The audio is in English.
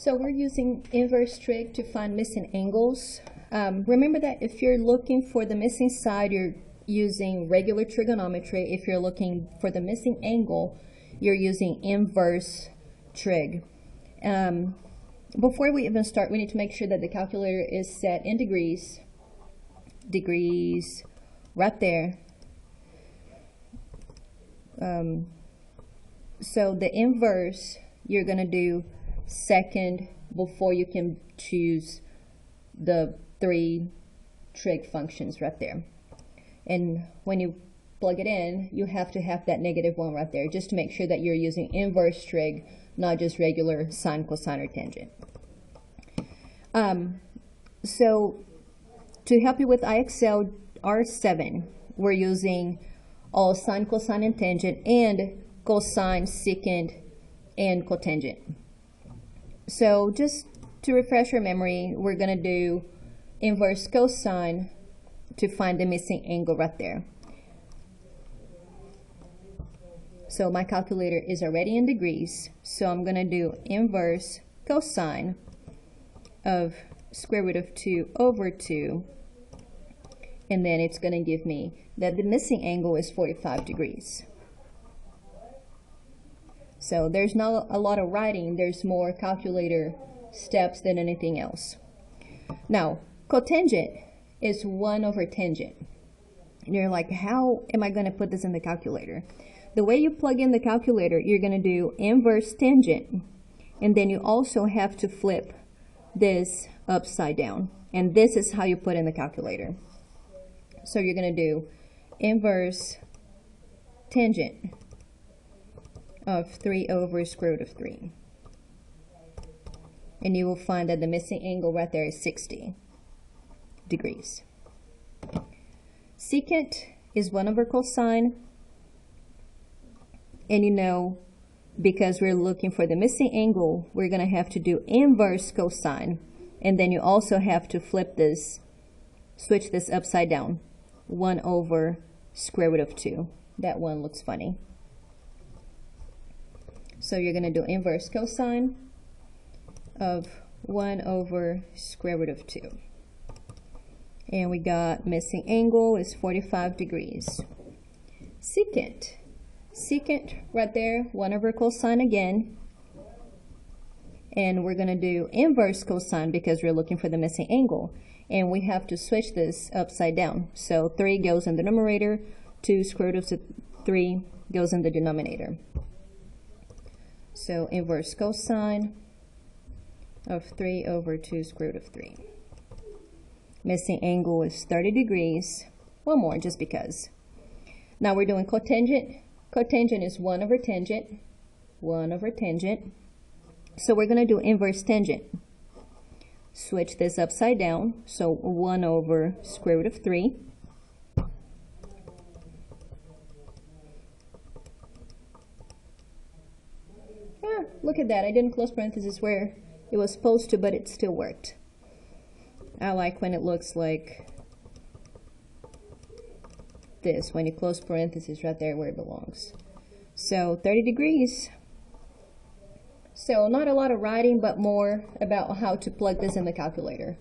So we're using inverse trig to find missing angles. Remember that if you're looking for the missing side, you're using regular trigonometry. If you're looking for the missing angle, you're using inverse trig. Before we even start, we need to make sure that the calculator is set in degrees. Degrees, right there. So the inverse, you're going to do second before you can choose the three trig functions right there. And when you plug it in, you have to have that -1 right there, just to make sure that you're using inverse trig, not just regular sine, cosine, or tangent. So to help you with IXL R7, we're using all sine, cosine, and tangent, and cosine, secant, and cotangent. So just to refresh your memory, we're going to do inverse cosine to find the missing angle right there. So my calculator is already in degrees, so I'm going to do inverse cosine of square root of 2 over 2, and then it's going to give me that the missing angle is 45 degrees. So there's not a lot of writing, there's more calculator steps than anything else. Now, cotangent is 1 over tangent. And you're like, how am I going to put this in the calculator? The way you plug in the calculator, you're going to do inverse tangent, and then you also have to flip this upside down. And this is how you put in the calculator. So you're going to do inverse tangent of 3 over square root of 3. And you will find that the missing angle right there is 60 degrees. Secant is 1 over cosine. And you know, because we're looking for the missing angle, we're going to have to do inverse cosine. And then you also have to flip this, switch this upside down. 1 over square root of 2. That one looks funny. So you're going to do inverse cosine of 1 over square root of 2. And we got missing angle is 45 degrees. Secant. Secant right there, 1 over cosine again. And we're going to do inverse cosine because we're looking for the missing angle. And we have to switch this upside down. So 3 goes in the numerator, 2 square root of 3 goes in the denominator. So inverse cosine of 3 over 2 square root of 3. Missing angle is 30 degrees. One more, just because. Now we're doing cotangent. Cotangent is 1 over tangent. 1 over tangent. So we're going to do inverse tangent. Switch this upside down. So 1 over square root of 3. Look at that. I didn't close parentheses where it was supposed to, but it still worked. I like when it looks like this, when you close parentheses right there where it belongs. So 30 degrees. So not a lot of writing, but more about how to plug this in the calculator.